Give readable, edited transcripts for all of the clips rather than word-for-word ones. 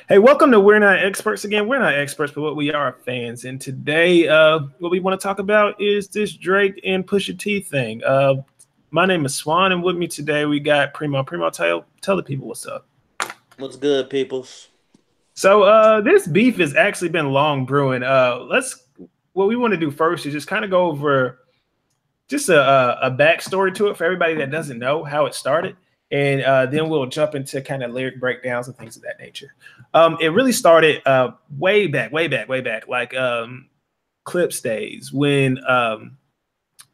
Hey, welcome to We're Not Experts again. We're not experts, but what we are fans. And today, what we want to talk about is this Drake and Pusha T thing. My name is Swan, and with me today we got Primo. Primo, tell the people what's up. What's good, peoples? So, this beef has actually been long brewing. What we want to do first is just kind of go over just a backstory to it for everybody that doesn't know how it started. And then we'll jump into kind of lyric breakdowns and things of that nature. It really started way back, like Clips days when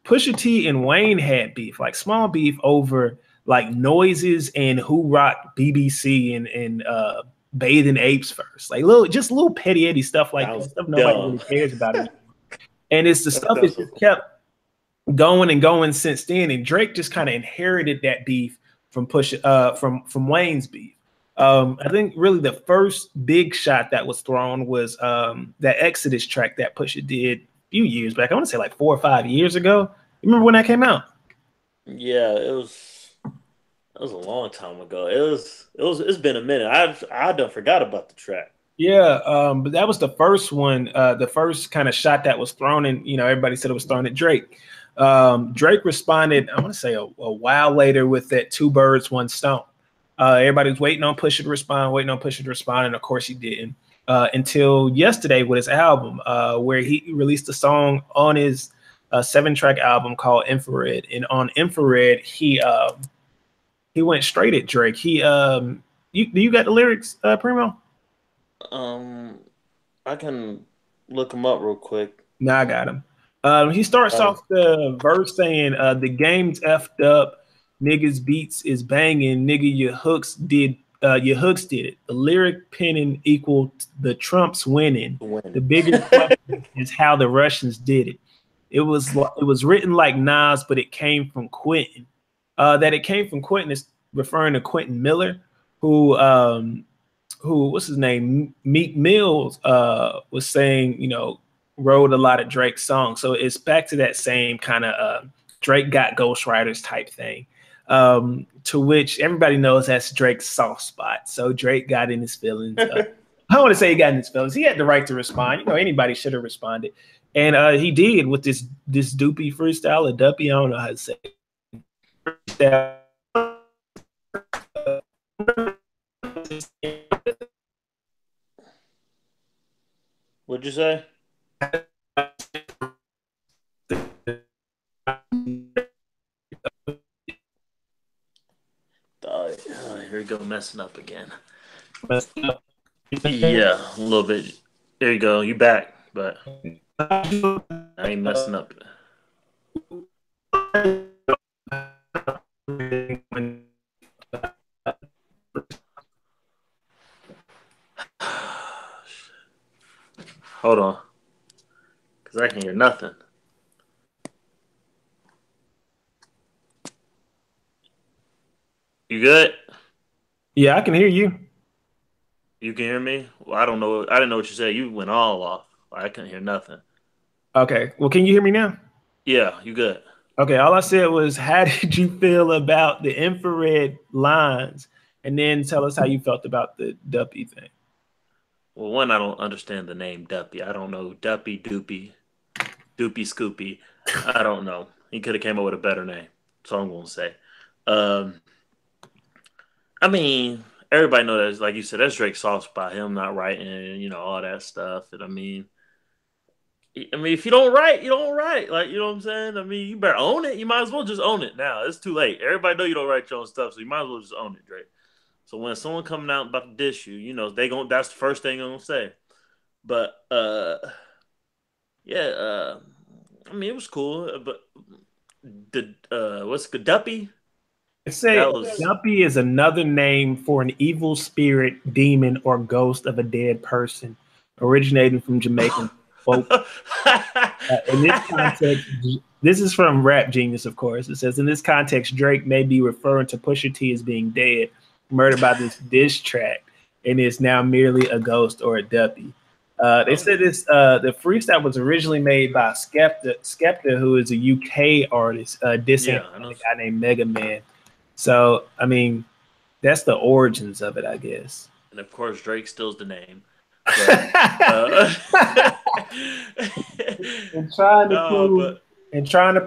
Pusha T and Wayne had beef, like small beef over like noises and who rocked BBC and Bathing Apes first, like little petty stuff like that, Sounds stuff nobody really dumb. cares about it. And it's the stuff That's that just kept going and going since then. And Drake just kind of inherited that beef from from Wayne's beef. I think really the first big shot that was thrown was that Exodus track that Pusha did a few years back. I want to say like 4 or 5 years ago. You remember when that came out? yeah. It was a long time ago. It's been a minute. I done forgot about the track. Yeah, but that was the first one, the first kind of shot that was thrown, and everybody said it was thrown at Drake. Drake responded, I want to say a while later with that two birds, one stone. Everybody was waiting on Pusha to respond, and of course he didn't. Until yesterday with his album, where he released a song on his 7-track album called Infrared, and on Infrared he went straight at Drake. You got the lyrics, Primo? Um, I can look him up real quick. No, I got him. He starts Uh, off the verse saying, "The game's effed up, niggas beats is banging, nigga your hooks did it. The lyric penning equal the Trumps winning. The when? bigger question is how the Russians did it. It was written like Nas, but it came from Quentin. That it came from Quentin is referring to Quentin Miller, who what's his name? Meek Mills was saying, wrote a lot of Drake's songs. So it's back to that same kind of Drake got ghostwriters type thing. To which everybody knows that's Drake's soft spot. So Drake got in his feelings. I don't want to say he got in his feelings. He had the right to respond. Anybody should have responded. And he did with this Duppy freestyle or Duppy. I don't know how to say it. What'd you say? Here we go, messing up again. Yeah, a little bit. There you go. You back, but I ain't messing up. Hold on, because I can hear nothing. You good? Yeah, I can hear you. You can hear me? Well, I don't know. I didn't know what you said. You went all off. I couldn't hear nothing. Okay. Well, can you hear me now? Yeah, you good. Okay, all I said was, how did you feel about the infrared lines? And then tell us how you felt about the Duppy thing. Well, one, I don't understand the name Duppy. I don't know Duppy, Doopy, Doopy, Scoopy. I don't know. He could have came up with a better name. So I'm gonna say. Um, I mean, everybody know that. Like you said, that's Drake's soft spot. Him not writing, all that stuff. And I mean, if you don't write, you don't write. Like, you know what I'm saying? I mean, you better own it. You might as well just own it now. It's too late. Everybody know you don't write your own stuff, so you might as well just own it, Drake. So when someone coming out about to dish you, they gon' that's the first thing they're gonna say. But yeah, I mean it was cool. But the what's the Duppy? They say That was Duppy is another name for an evil spirit, demon, or ghost of a dead person, originating from Jamaican folk. In this context, this is from Rap Genius, of course. It says, in this context, Drake may be referring to Pusha T as being dead, murdered by this diss track, and is now merely a ghost or a Duppy. They oh, said the freestyle was originally made by Skepta, who is a UK artist, dissing yeah, I a know. guy named Mega Man. So, I mean, that's the origins of it, I guess. and of course Drake steals the name. But and trying to no,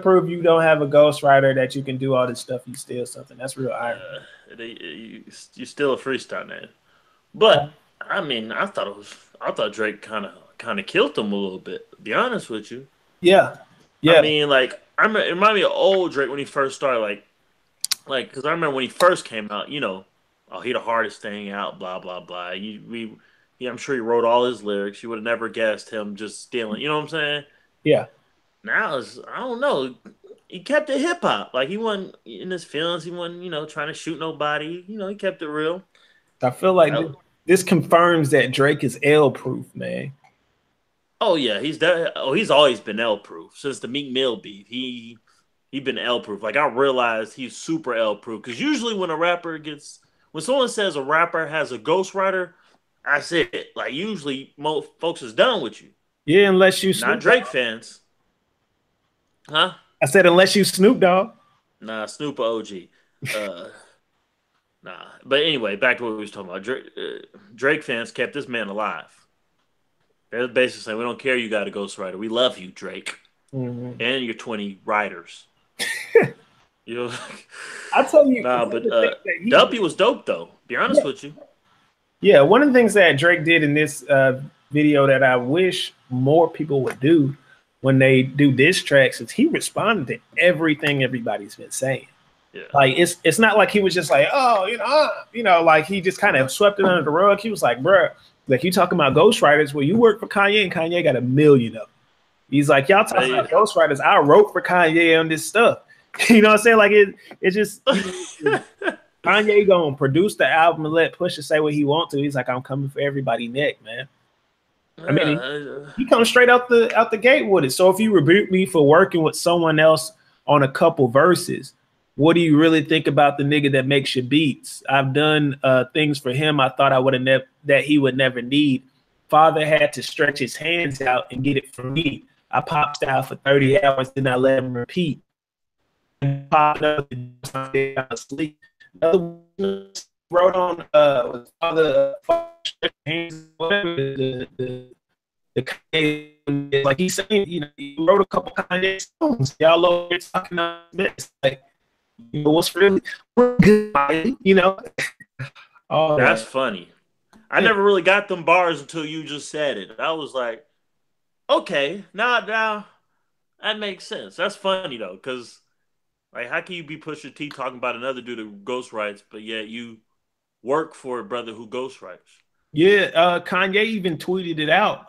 prove but you don't have a ghostwriter that you can do all this stuff. You steal something. That's real irony. you still a freestyle man. But I mean, I thought Drake kind of killed him a little bit. To be honest with you, Yeah, I yeah, mean, like it reminded me of old Drake when he first started, because I remember when he first came out, oh, he the hardest thing out, blah blah blah. I'm sure he wrote all his lyrics. You would have never guessed him just stealing. You know what I'm saying? yeah. Now I don't know. He kept it hip hop. Like he wasn't in his feelings. He wasn't trying to shoot nobody. He kept it real. I feel like That, this confirms that Drake is L proof, man. oh yeah, he's always been L proof since the Meek Mill beef. He been L proof. Like I realized he's super L proof because usually when someone says a rapper has a ghostwriter, that's it. Like usually most folks is done with you. Yeah, unless you Not Snoop Drake Dogg. fans, huh? I said unless you Snoop Dogg. Nah, Snoop OG. Uh, nah. But anyway, back to what we was talking about. Drake fans kept this man alive. They're basically saying, we don't care you got a ghostwriter. We love you, Drake. Mm-hmm. And your 20 writers. You know? I tell you, Nah, but Duppy was dope, though. Be honest yeah, with you. yeah. One of the things that Drake did in this video that I wish more people would do when they do diss tracks is he responded to everything everybody's been saying. Yeah. Like it's not like he was just like, oh, like he just kind of swept it under the rug. He was like, bruh, like you talking about ghostwriters, well, you work for Kanye and Kanye got 1 million of them. He's like, y'all talking about ghostwriters. I wrote for Kanye on this stuff. You know what I'm saying? Like it's just Kanye gonna produce the album and let Pusha say what he want to. He's like, I'm coming for everybody neck, man. I mean, he comes straight out the gate with it. So if you rebuke me for working with someone else on a couple verses, what do you really think about the nigga that makes your beats? I've done things for him I thought I would have that he would never need. Father had to stretch his hands out and get it from me. I popped out for 30 hours, then I let him repeat. And popped up and sleep. Wrote on Father hands, whatever the like he's saying, he wrote a couple Kanye songs. Y'all over talking about this. Like, what's really good, Oh, that's funny. I never really got them bars until you just said it. I was like, okay, now that makes sense. That's funny though, because like, how can you be Pusha T talking about another dude who ghostwrites, but yet you work for a brother who ghostwrites? Yeah, Kanye even tweeted it out.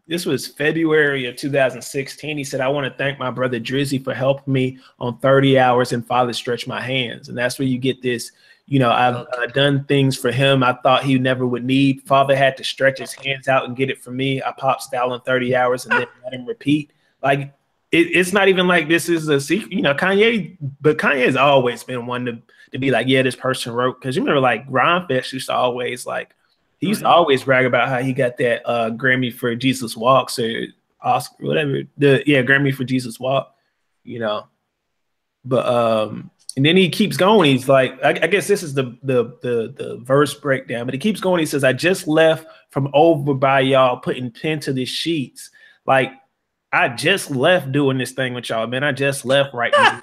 This was February of 2016. He said, I want to thank my brother Drizzy for helping me on 30 hours and Father stretch my hands. And that's where you get this, I've done things for him I thought he never would need. Father had to stretch his hands out and get it from me. I popped style in 30 hours and then let him repeat. Like, it's not even like this is a secret, Kanye, but Kanye has always been one to be like, yeah, this person wrote. Because you remember, like, Rhymefest used to always, like, he used to always brag about how he got that Grammy for Jesus Walks or Oscar, whatever. Grammy for Jesus Walk, But and then he keeps going. He's like, I guess this is the verse breakdown, but he keeps going. He says, I just left from over by y'all putting pen to the sheets. Like, I just left doing this thing with y'all, man. I just left right now.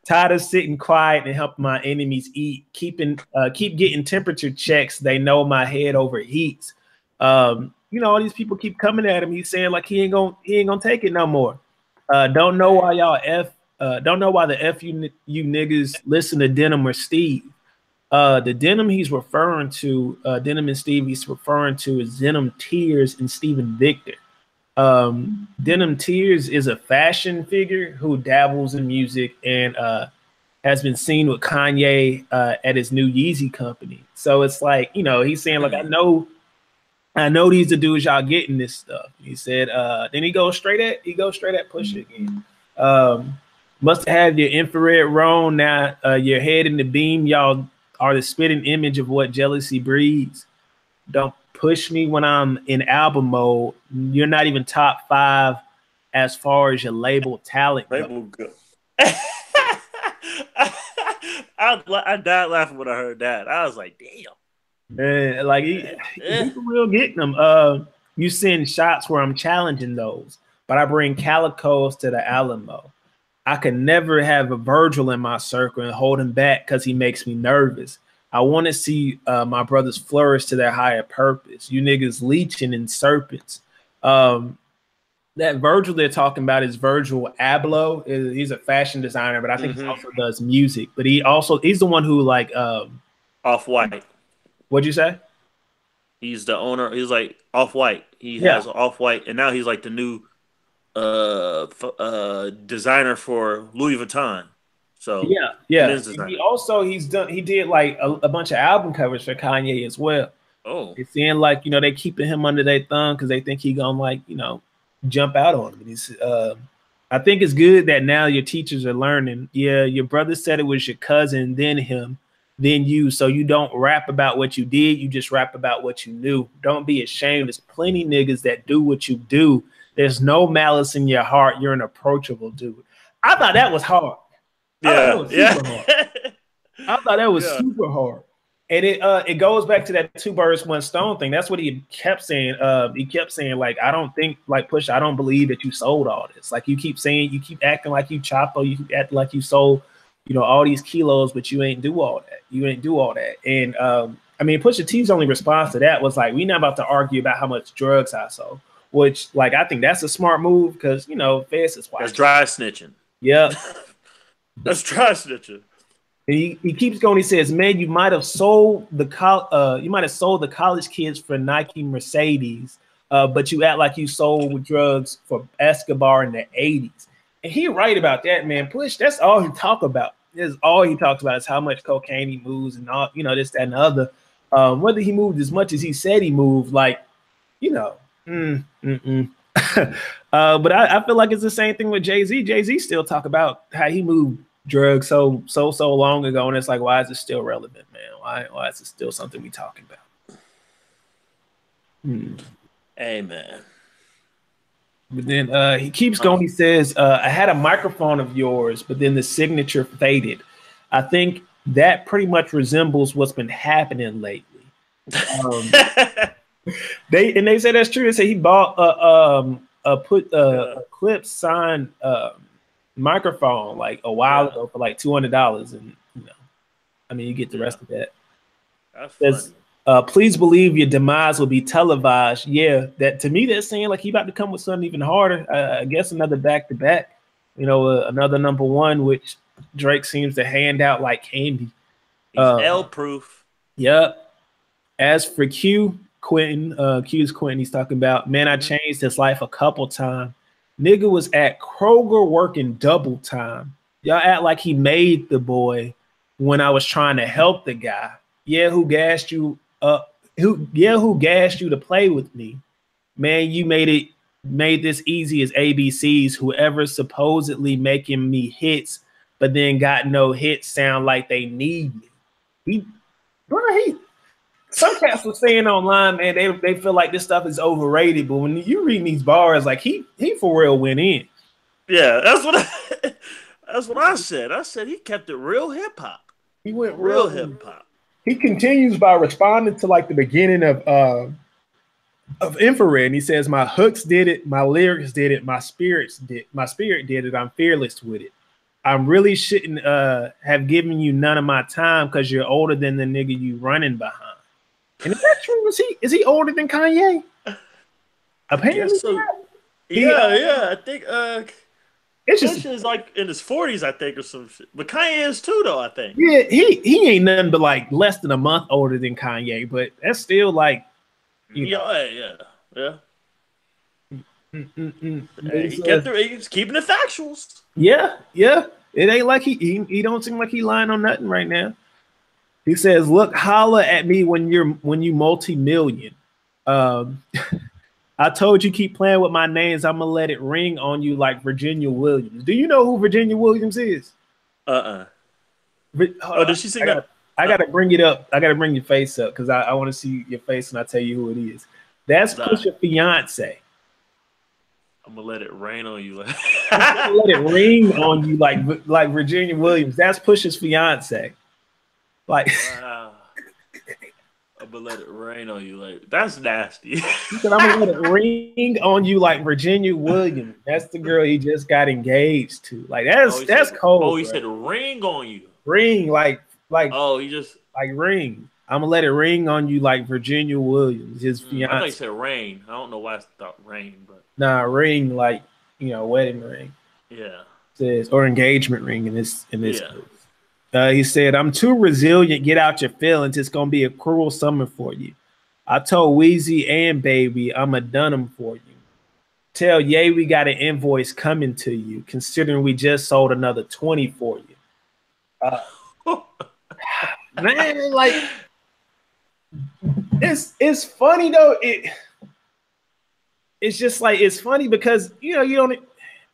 Tired of sitting quiet and helping my enemies eat. Keep getting temperature checks. They know my head overheats. All these people keep coming at him. He's saying like he ain't gonna take it no more. Don't know why the F you niggas listen to Denim or Steve. The Denim he's referring to, Denim and Steve he's referring to is Denim Tears and Steven Victor. Denim Tears is a fashion figure who dabbles in music and has been seen with Kanye at his new Yeezy company. So it's like, he's saying like, I know these are dudes y'all getting this stuff. He said, then he goes straight at Pusha again. Must have your infrared wrong now. Your head in the beam, y'all are the spitting image of what jealousy breeds. Don't push me when I'm in album mode. You're not even top 5 as far as your label talent goes. I died laughing when I heard that. I was like, damn. And like he for real getting them. You send shots where I'm challenging those, but I bring Calicos to the Alamo. I could never have a Virgil in my circle and hold him back because he makes me nervous. I want to see my brothers flourish to their higher purpose. You niggas leeching and serpents. That Virgil they're talking about is Virgil Abloh. He's a fashion designer, but I think he also does music. But he's the one who like Off-White. what'd you say? He's the owner. He's like Off-White. He Yeah. has Off-White, and now he's like the new designer for Louis Vuitton. So Yeah. He did like a bunch of album covers for Kanye as well. Oh, It's saying like they keeping him under their thumb because they think he gonna like jump out on him. He's I think it's good that now your teachers are learning. Yeah, your brother said it was your cousin, then him, then you. So you don't rap about what you did. You just rap about what you knew. Don't be ashamed. There's plenty niggas that do what you do. There's no malice in your heart. You're an approachable dude. I thought that was hard. yeah, I thought that was super hard. And it goes back to that 2 birds, 1 stone thing. That's what he kept saying. He kept saying, like, I don't think, like, Pusha, I don't believe that you sold all this. Like, you keep acting like you Chapo, you keep acting like you sold, all these kilos, but you ain't do all that. You ain't do all that. And I mean, Pusha T's only response to that was like, we not about to argue about how much drugs I sold. Which, like, I think that's a smart move because Feds is watching. That's dry snitching. Yeah. That's dry snitching. He keeps going. He says, "Man, you might have sold the college kids for Nike Mercedes, but you act like you sold drugs for Escobar in the '80s." And he right about that, man. Push. That's all he talk about. That's all he talks about is how much cocaine he moves and all, this, that, and the other. Whether he moved as much as he said he moved, like, But I feel like it's the same thing with Jay-Z. Jay-Z still talk about how he moved drugs so long ago, and it's like, why is it still relevant, man? Why is it still something we talking about? Amen. But then he keeps going. He says, I had a microphone of yours, but then the signature faded. I think that pretty much resembles what's been happening lately. They say that's true. They say he bought a clip signed microphone like a while ago for like $200, and I mean, you get the rest of that. That's please believe your demise will be televised. Yeah, that to me that's saying like he about to come with something even harder. I guess another back-to-back, another #1, which Drake seems to hand out like candy. He's L-proof. Yep. As for Q's Quentin, he's talking about, man, I changed his life a couple times. Nigga was at Kroger working double time. Y'all act like he made the boy when I was trying to help the guy. Yeah, who gassed you up? Who gassed you to play with me? Man, you made this easy as ABCs. Whoever supposedly making me hits, but then got no hits sound like they need me. Some cats were saying online, man, they feel like this stuff is overrated, but when you read these bars, like he for real went in. Yeah, that's what I said. I said he kept it real hip hop. He went real hip hop. He continues by responding to like the beginning of Infrared. And he says, "My hooks did it, my lyrics did it, my spirit did it. I'm fearless with it. I'm really shouldn't have given you none of my time because you're older than the nigga you running behind." And is that true? Is he older than Kanye? Apparently, so. Yeah. I think it's Pusha is like in his 40s, I think, or some shit. But Kanye is too, though. I think. Yeah, he ain't nothing but like less than a month older than Kanye, but that's still like, yeah. Hey, he's keeping the factuals. Yeah. It ain't like he don't seem like he lying on nothing right now. He says, "Look, holla at me when you multi-million. I told you keep playing with my names. I'm gonna let it ring on you like Virginia Williams. Do you know who Virginia Williams is? Oh, did she sing that? I gotta bring it up. I gotta bring your face up because I want to see your face and I tell you who it is. That's Pusha fiance. I'm gonna let it rain on you. Let it ring on you like Virginia Williams. That's Pusha's fiance. Like, wow. I'm gonna let it rain on you. Like that's nasty. He said, I'm gonna let it ring on you like Virginia Williams. That's the girl he just got engaged to. Like that's oh, cold, he bro. said ring on you. Ring like Oh, he just. ring. I'm gonna let it ring on you like Virginia Williams, his I thought he fiance. said rain. I don't know why I thought rain, but Nah, ring like wedding ring. yeah, Says or engagement ring in this yeah. case. He said, I'm too resilient. Get out your feelings. It's going to be a cruel summer for you. I told Wheezy and Baby, I'm a done them for you. Tell Ye we got an invoice coming to you, considering we just sold another 20 for you. Man, like, it's funny, though. It's just like, it's funny because, you don't,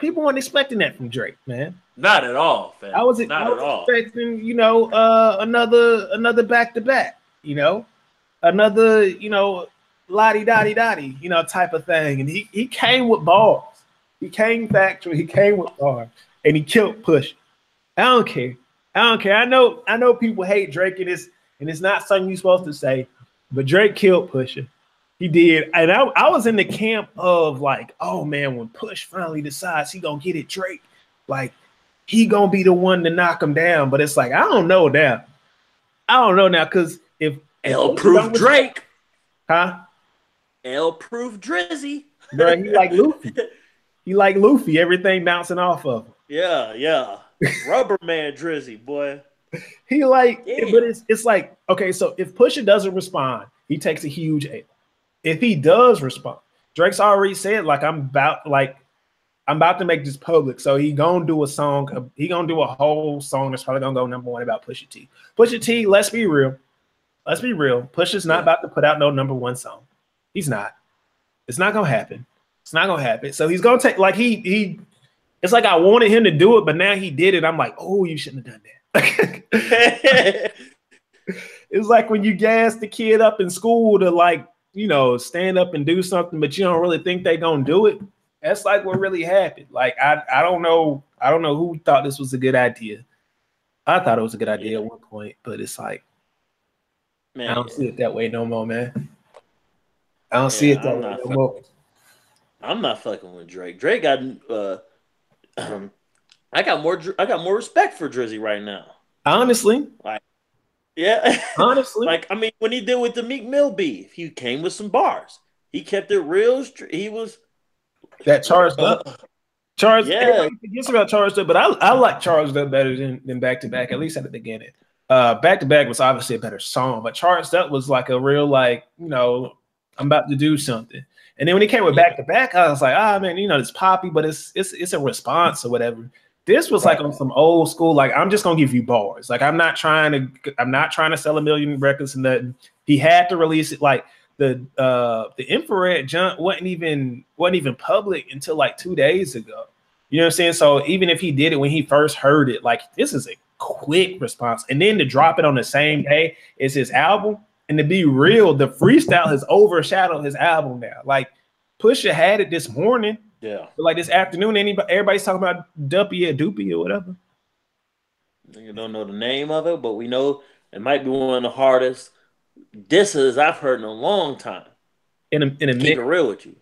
people weren't expecting that from Drake, man. Not at all, fam. I was expecting, another back to back, another, lottie dottie dottie, type of thing. And he came with bars. He came factual. He came with bars, and he killed Pusha. I don't care. I know people hate Drake, and it's not something you're supposed to say, but Drake killed Pusha. He did, and I was in the camp of like, oh man, when Push finally decides he gonna get it, Drake, like he gonna be the one to knock him down. But it's like I don't know now, because if L-proof Drake, huh? L-proof Drizzy, Bro, he like Luffy. He like Luffy. Everything bouncing off of him. Yeah. Rubber Man Drizzy, boy. He like, but it's like, okay, so if Pusha doesn't respond, he takes a huge L. If he does respond, Drake's already said, like, I'm about to make this public. So he gonna do a song. He gonna do a whole song that's probably gonna go #1 about Pusha T. Pusha T, let's be real. Pusha's not about to put out no #1 song. He's not. It's not gonna happen. So he's gonna take, like, he it's like I wanted him to do it, but now he did it. I'm like, oh, you shouldn't have done that. It's like when you gas the kid up in school to, like, stand up and do something, but you don't really think they're gonna do it. That's like what really happened. Like, I don't know who thought this was a good idea. I thought it was a good idea at one point, but it's like, man, I don't see it that way no more, man. I don't see it that way no more. I'm not fucking with Drake. Drake got I got more respect for Drizzy right now. Honestly. Like, yeah. Honestly. Like, I mean, when he did with the Meek Mill beef, he came with some bars. He kept it real. He was that charged up. Charged, yeah. Forgets about charged up, but I like charged up better than back to back, at least at the beginning. Back to back was obviously a better song, but charged up was like a real, like, I'm about to do something. And then when he came with back to back, I was like, man, it's poppy, but it's a response or whatever. This was like on some old school, like, I'm just gonna give you bars. Like, I'm not trying to sell 1 million records and nothing. He had to release it. Like the infrared jump wasn't even public until like 2 days ago. You know what I'm saying? So even if he did it when he first heard it, like, this is a quick response. And then to drop it on the same day as his album, and to be real, the freestyle has overshadowed his album now. Like, Pusha had it this morning. Yeah. But like this afternoon, everybody's talking about Duppy or Duppy or whatever. You don't know the name of it, but we know it might be one of the hardest disses I've heard in a long time. In a minute. Keep it real with you.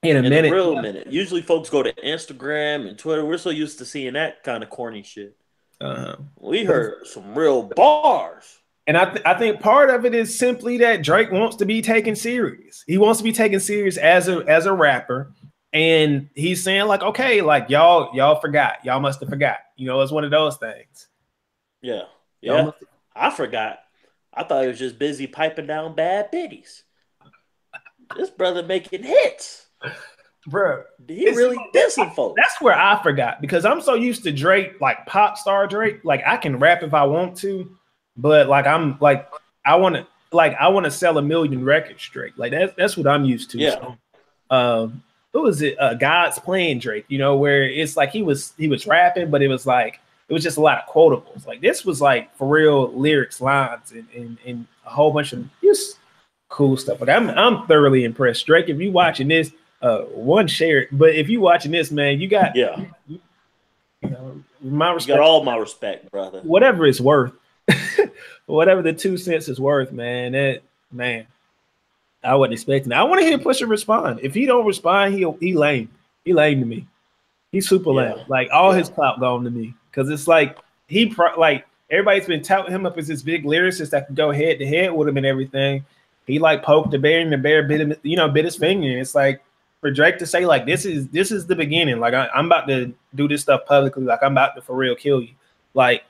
In a minute. Minute. Usually folks go to Instagram and Twitter. We're so used to seeing that kind of corny shit. We heard some real bars. And I think part of it is simply that Drake wants to be taken serious. He wants to be taken serious as a rapper. And he's saying, like, okay, like, y'all forgot. Y'all must have forgot. It's one of those things. Yeah. I forgot. I thought he was just busy piping down bad biddies. This brother making hits. Bro. He really dissing folks. That's where I forgot, because I'm so used to Drake, like pop star Drake. Like, I can rap if I want to, but like, I'm like, I want to sell 1 million records straight. Like, that's what I'm used to. Yeah. So, what was it? God's Playing Drake, where it's like he was rapping, but it was just a lot of quotables. Like, this was like for real lyrics, lines, and a whole bunch of just cool stuff. Like, I'm thoroughly impressed. Drake, if you watching this, one share it. But if you watching this, man, you got my respect. You got all my respect, brother. Whatever it's worth, whatever the 2 cents is worth, man. Man, I wasn't expecting that. I want to hear Pusha respond. If he don't respond, he lame. He lame to me. He's super lame. Yeah, Like all yeah. his clout gone to me because it's like like everybody's been touting him up as this big lyricist that could go head to head with him and everything. He like poked the bear and the bear bit him, bit his finger. And it's like for Drake to say like this is the beginning. Like I'm about to do this stuff publicly. Like I'm about to for real kill you. Like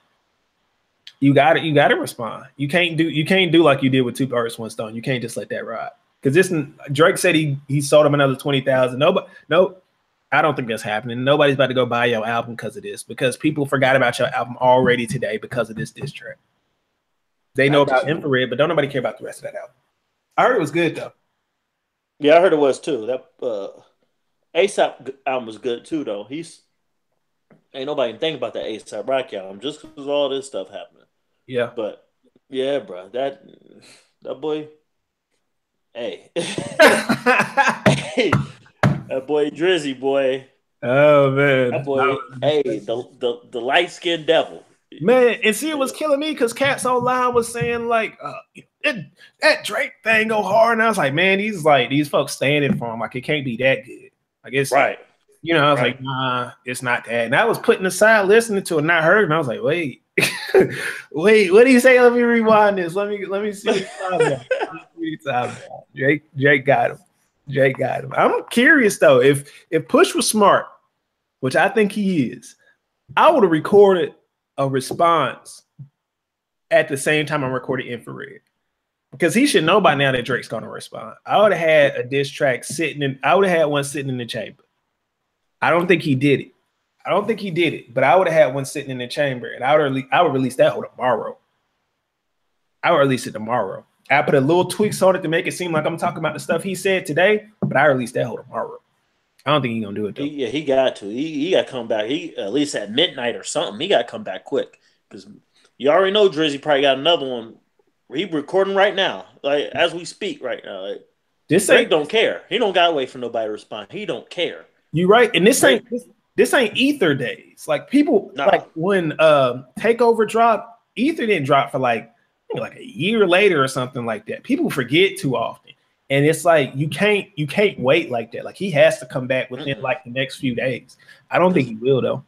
you gotta respond. You can't do like you did with Two Birds, One Stone. You can't just let that ride. Because this Drake said he sold him another 20,000. Nope. I don't think that's happening. Nobody's about to go buy your album because of this, because people forgot about your album already today because of this diss track. They know about Infrared, but don't nobody care about the rest of that album. I heard it was good though. Yeah, I heard it was too. That ASAP album was good too, though. Ain't nobody think about that ASAP Rocky album just because all this stuff happening. Yeah, but yeah, bro, that boy, hey, hey, that boy Drizzy boy. Oh man, that boy, hey, the light skinned devil. Man, and see, it was killing me because Cats Online was saying like that Drake thing go hard, and I was like, man, these folks standing for him. Like it can't be that good. Like it's right. I was like, nah, it's not that. And I was putting aside listening to it, and I heard, and I was like, wait, wait, what do you say? Let me rewind this. Let me see what you're talking about. Drake got him. Drake got him. I'm curious though, if Push was smart, which I think he is, I would have recorded a response at the same time I'm recording Infrared, because he should know by now that Drake's gonna respond. I would have had a diss track I would have had one sitting in the chamber. I don't think he did it. But I would have had one sitting in the chamber, and I would release that whole tomorrow. I would release it tomorrow. I put a little tweaks on it to make it seem like I'm talking about the stuff he said today, but I release that whole tomorrow. I don't think he's gonna do it though. He got to. He got to come back. He at least at midnight or something. He got to come back quick, because you already know Drizzy probably got another one. He recording right now, like as we speak right now. Like, Drake don't care. He don't got to wait for nobody to respond. He don't care. You right, and this ain't Ether days. Like people, like when Takeover dropped, Ether didn't drop for like a year later or something like that. People forget too often, and it's like you can't wait like that. Like he has to come back within like the next few days. I don't think he will though,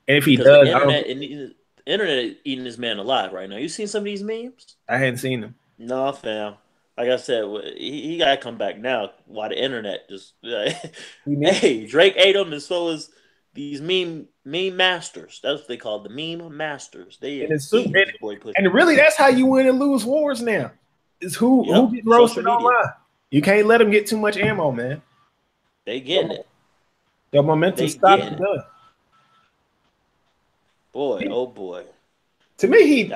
and if he does, the internet eating this man alive right now. You seen some of these memes? I hadn't seen them. No, fam. Like I said, he got to come back now while the internet just... hey, Drake ate them, and so is these meme masters. That's what they call the meme masters. They and really, that's how you win and lose wars now. Is who gets roasted online. You can't let them get too much ammo, man. They getting it. Your momentum stops done. Boy, oh boy. To me,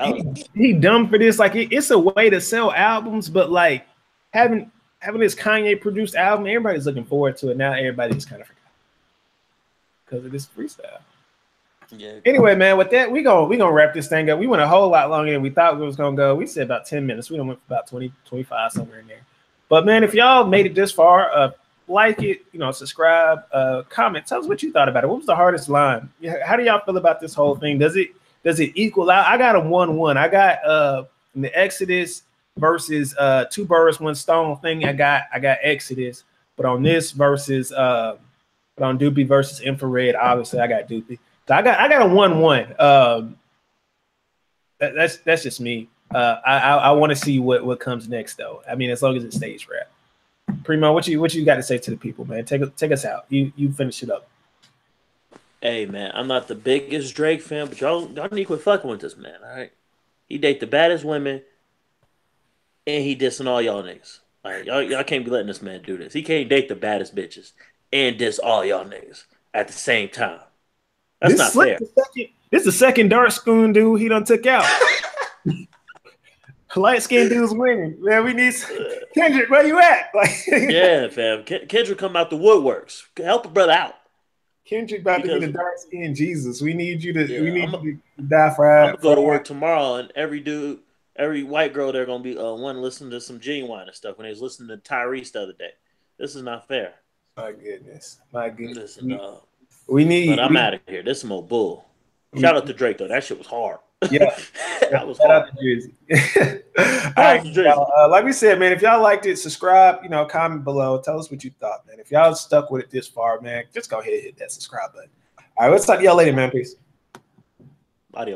he dumb for this. Like it's a way to sell albums, but like having this Kanye produced album, everybody's looking forward to it. Now everybody's kind of forgot because of this freestyle. Yeah. Anyway, man, with that, we gonna wrap this thing up. We went a whole lot longer than we thought we was gonna go. We said about 10 minutes. We done went for about 20, 25, somewhere in there. But man, if y'all made it this far, like it, subscribe, comment, tell us what you thought about it. What was the hardest line? How do y'all feel about this whole thing? Does it equal out? I got a 1-1. I got in the Exodus versus Two Birds, One Stone thing. I got Exodus, but on this versus on Duppy versus Infrared, obviously I got Duppy. So I got a 1-1. That's just me. I want to see what comes next though. I mean, as long as it stays rap. Primo, what you got to say to the people, man? Take us out. You finish it up. Hey man, I'm not the biggest Drake fan, but y'all need to quit fucking with this man. All right, he date the baddest women, and he dissing all y'all niggas. All right, y'all can't be letting this man do this. He can't date the baddest bitches and diss all y'all niggas at the same time. That's not fair. This is the second dark skin dude he done took out. Light skinned dude's winning. Man, we need Kendrick. Where you at? Yeah, fam. Kendrick come out the woodworks. Help a brother out. Kendrick about to be the dark skinned Jesus. We need you to. Yeah, we need you to die for. I'm gonna go to work tomorrow, and every white girl they're gonna be one listening to some Genuine and stuff when they was listening to Tyrese the other day. This is not fair. My goodness. Listen, we need. But I'm out of here. This is some old bull. Shout out to Drake though. That shit was hard. Yeah. That was Shout out hard. to Jersey. All Shout right, out to Jersey. like we said, man, if y'all liked it, subscribe, comment below. Tell us what you thought, man. If y'all stuck with it this far, man, just go ahead and hit that subscribe button. All right, we'll talk to y'all later, man. Peace. Adios.